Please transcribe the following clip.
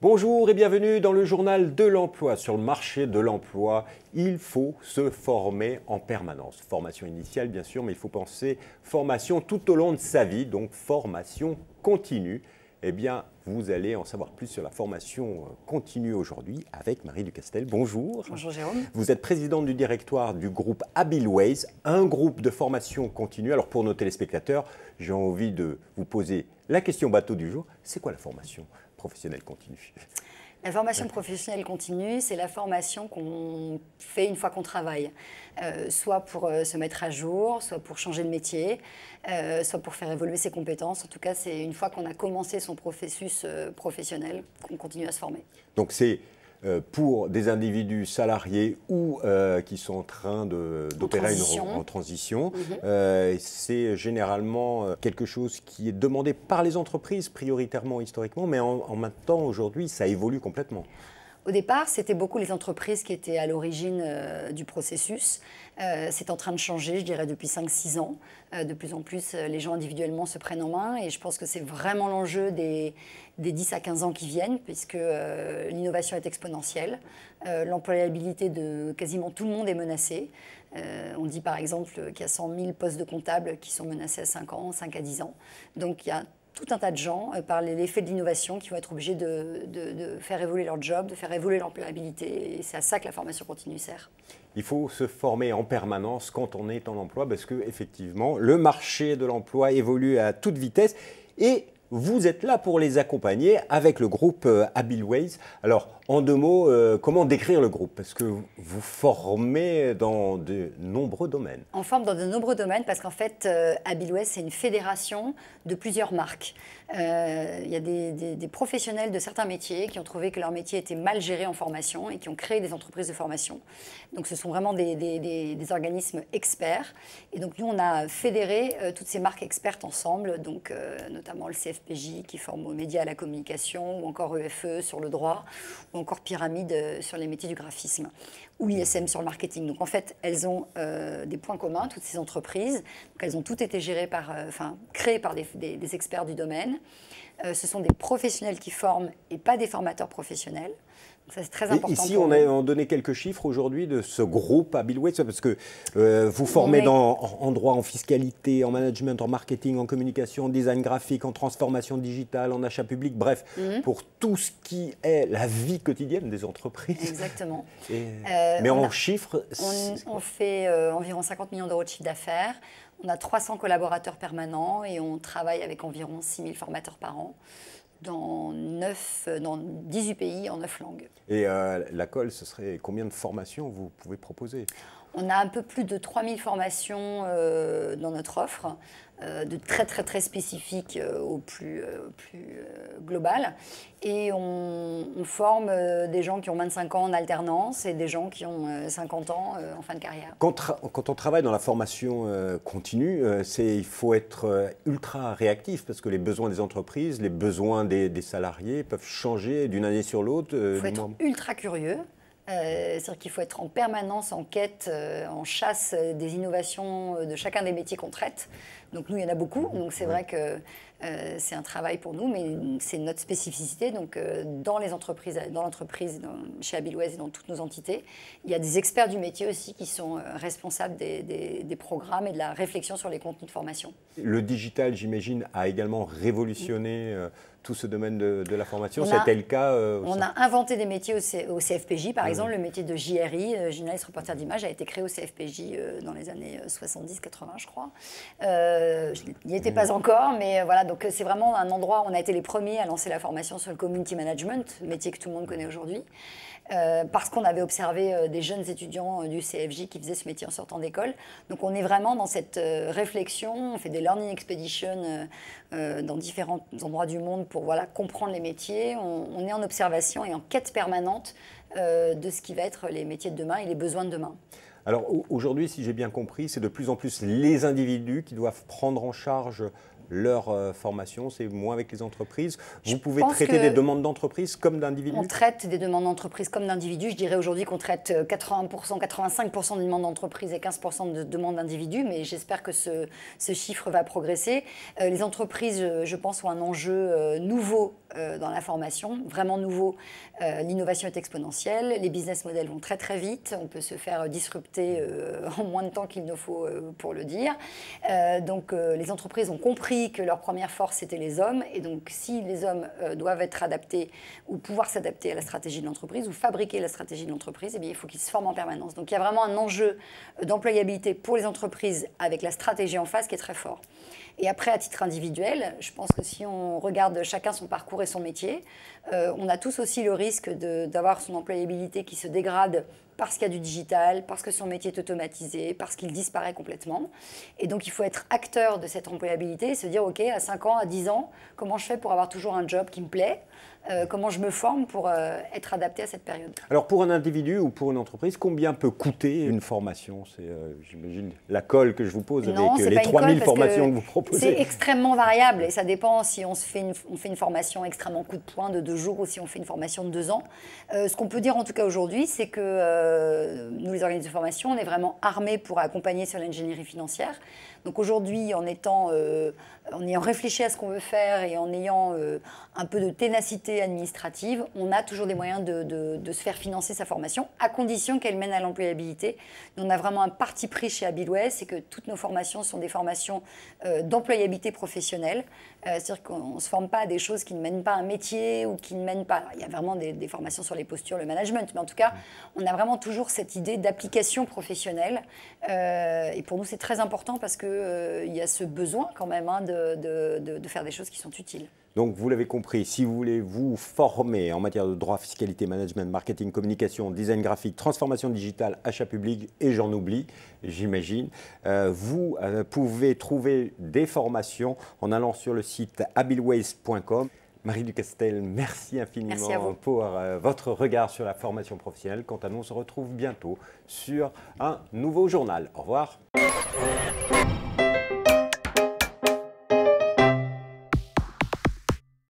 Bonjour et bienvenue dans le journal de l'emploi. Sur le marché de l'emploi, il faut se former en permanence. Formation initiale bien sûr, mais il faut penser formation tout au long de sa vie, donc formation continue. Eh bien, vous allez en savoir plus sur la formation continue aujourd'hui avec Marie Ducastel. Bonjour. Bonjour Jérôme. Vous êtes présidente du directoire du groupe Abilways, un groupe de formation continue. Alors pour nos téléspectateurs, j'ai envie de vous poser la question bateau du jour. C'est quoi la formation professionnelle continue? La formation professionnelle continue, c'est la formation qu'on fait une fois qu'on travaille, soit pour se mettre à jour, soit pour changer de métier, soit pour faire évoluer ses compétences. En tout cas, c'est une fois qu'on a commencé son processus professionnel qu'on continue à se former. Donc c'est pour des individus salariés ou qui sont en train d'opérer en transition. C'est généralement quelque chose qui est demandé par les entreprises prioritairement historiquement, mais en même temps aujourd'hui ça évolue complètement. Au départ, c'était beaucoup les entreprises qui étaient à l'origine du processus. C'est en train de changer, je dirais, depuis 5-6 ans. De plus en plus, les gens individuellement se prennent en main et je pense que c'est vraiment l'enjeu des 10 à 15 ans qui viennent puisque l'innovation est exponentielle. L'employabilité de quasiment tout le monde est menacée. On dit par exemple qu'il y a 100 000 postes de comptables qui sont menacés à 5 ans, 5 à 10 ans. Donc il y a tout un tas de gens, par l'effet de l'innovation, qui vont être obligés de faire évoluer leur job, de faire évoluer leur employabilité. Et c'est à ça que la formation continue sert. Il faut se former en permanence quand on est en emploi parce qu'effectivement, le marché de l'emploi évolue à toute vitesse et vous êtes là pour les accompagner avec le groupe Abilways. Alors, en 2 mots, comment décrire le groupe? Parce que vous formez dans de nombreux domaines. On forme dans de nombreux domaines parce qu'en fait, Abilways, c'est une fédération de plusieurs marques. Il y a des professionnels de certains métiers qui ont trouvé que leur métier était mal géré en formation et qui ont créé des entreprises de formation. Donc, ce sont vraiment des organismes experts. Et donc, nous, on a fédéré toutes ces marques expertes ensemble, donc notamment le CFPJ qui forme aux médias, à la communication, ou encore EFE sur le droit, ou encore Pyramide sur les métiers du graphisme, ou ISM sur le marketing. Donc en fait, elles ont des points communs, toutes ces entreprises. Donc, elles ont toutes été gérées créées par des experts du domaine. Ce sont des professionnels qui forment et pas des formateurs professionnels. Donc ça, c'est très important. Ici, on a donné quelques chiffres aujourd'hui de ce groupe Abilways, parce que vous formez en droit, en fiscalité, en management, en marketing, en communication, en design graphique, en transformation digitale, en achat public, bref, pour tout ce qui est la vie quotidienne des entreprises. Exactement. Mais en chiffres... On fait environ 50 millions d'euros de chiffre d'affaires. On a 300 collaborateurs permanents et on travaille avec environ 6 000 formateurs par an dans 18 pays en 9 langues. Et la colle, ce serait combien de formations vous pouvez proposer? On a un peu plus de 3 000 formations dans notre offre, de très spécifiques au plus global. Et on forme des gens qui ont 25 ans en alternance et des gens qui ont 50 ans en fin de carrière. Quand on travaille dans la formation continue, il faut être ultra réactif parce que les besoins des entreprises, les besoins des salariés peuvent changer d'une année sur l'autre. Il faut être ultra curieux. C'est-à-dire qu'il faut être en permanence en quête, en chasse des innovations de chacun des métiers qu'on traite. Donc nous, il y en a beaucoup, donc c'est vrai que c'est un travail pour nous, mais c'est notre spécificité. Donc dans les entreprises, dans l'entreprise, chez Abilways et dans toutes nos entités, il y a des experts du métier aussi qui sont responsables des programmes et de la réflexion sur les contenus de formation. Le digital, j'imagine, a également révolutionné tout ce domaine de la formation. C'était le cas On a inventé des métiers au CFPJ, par exemple, le métier de JRI, journaliste reporter d'image, a été créé au CFPJ dans les années 70-80, je crois. Je n'y étais pas encore, mais voilà, donc c'est vraiment un endroit où on a été les premiers à lancer la formation sur le community management, métier que tout le monde connaît aujourd'hui. Parce qu'on avait observé des jeunes étudiants du CFJ qui faisaient ce métier en sortant d'école. Donc on est vraiment dans cette réflexion, on fait des learning expeditions dans différents endroits du monde pour comprendre les métiers. On est en observation et en quête permanente de ce qui va être les métiers de demain et les besoins de demain. Alors aujourd'hui, si j'ai bien compris, c'est de plus en plus les individus qui doivent prendre en charge leur formation, c'est moins avec les entreprises. Vous pouvez pense traiter des demandes d'entreprises comme d'individus? On traite des demandes d'entreprise comme d'individus. Je dirais aujourd'hui qu'on traite 80%, 85% de demandes d'entreprise et 15% de demandes d'individus, mais j'espère que ce chiffre va progresser. Les entreprises, je pense, ont un enjeu nouveau dans la formation, vraiment nouveau. L'innovation est exponentielle, les business models vont très très vite, on peut se faire disrupter en moins de temps qu'il ne faut pour le dire. Donc les entreprises ont compris que leur première force c'était les hommes, et donc si les hommes doivent être adaptés ou pouvoir s'adapter à la stratégie de l'entreprise ou fabriquer la stratégie de l'entreprise, eh bien, il faut qu'ils se forment en permanence. Donc il y a vraiment un enjeu d'employabilité pour les entreprises avec la stratégie en face qui est très fort. Et après, à titre individuel, je pense que si on regarde chacun son parcours et son métier, on a tous aussi le risque d'avoir son employabilité qui se dégrade parce qu'il y a du digital, parce que son métier est automatisé, parce qu'il disparaît complètement. Et donc, il faut être acteur de cette employabilité et se dire, OK, à 5 ans, à 10 ans, comment je fais pour avoir toujours un job qui me plaît ? Comment je me forme pour être adapté à cette période. Alors pour un individu ou pour une entreprise, combien peut coûter une formation? C'est, j'imagine, la colle que je vous pose avec les 3000 formations que vous proposez. C'est extrêmement variable et ça dépend si on fait une formation extrêmement coup de poing de 2 jours ou si on fait une formation de 2 ans. Ce qu'on peut dire en tout cas aujourd'hui, c'est que nous, les organismes de formation, on est vraiment armés pour accompagner sur l'ingénierie financière. Donc aujourd'hui, en ayant réfléchi à ce qu'on veut faire et en ayant un peu de ténacité administrative, on a toujours des moyens de se faire financer sa formation, à condition qu'elle mène à l'employabilité. On a vraiment un parti pris chez Abilway, c'est que toutes nos formations sont des formations d'employabilité professionnelle. C'est-à-dire qu'on ne se forme pas à des choses qui ne mènent pas à un métier ou qui ne mènent pas... Il y a vraiment des formations sur les postures, le management, mais en tout cas, on a vraiment toujours cette idée d'application professionnelle. Et pour nous, c'est très important parce qu'il y a ce besoin quand même de faire des choses qui sont utiles. Donc, vous l'avez compris, si vous voulez vous former en matière de droit, fiscalité, management, marketing, communication, design graphique, transformation digitale, achat public, et j'en oublie, j'imagine, vous pouvez trouver des formations en allant sur le site abilways.com. Marie Ducastel, merci infiniment pour votre regard sur la formation professionnelle. Quant à nous, on se retrouve bientôt sur un nouveau journal. Au revoir.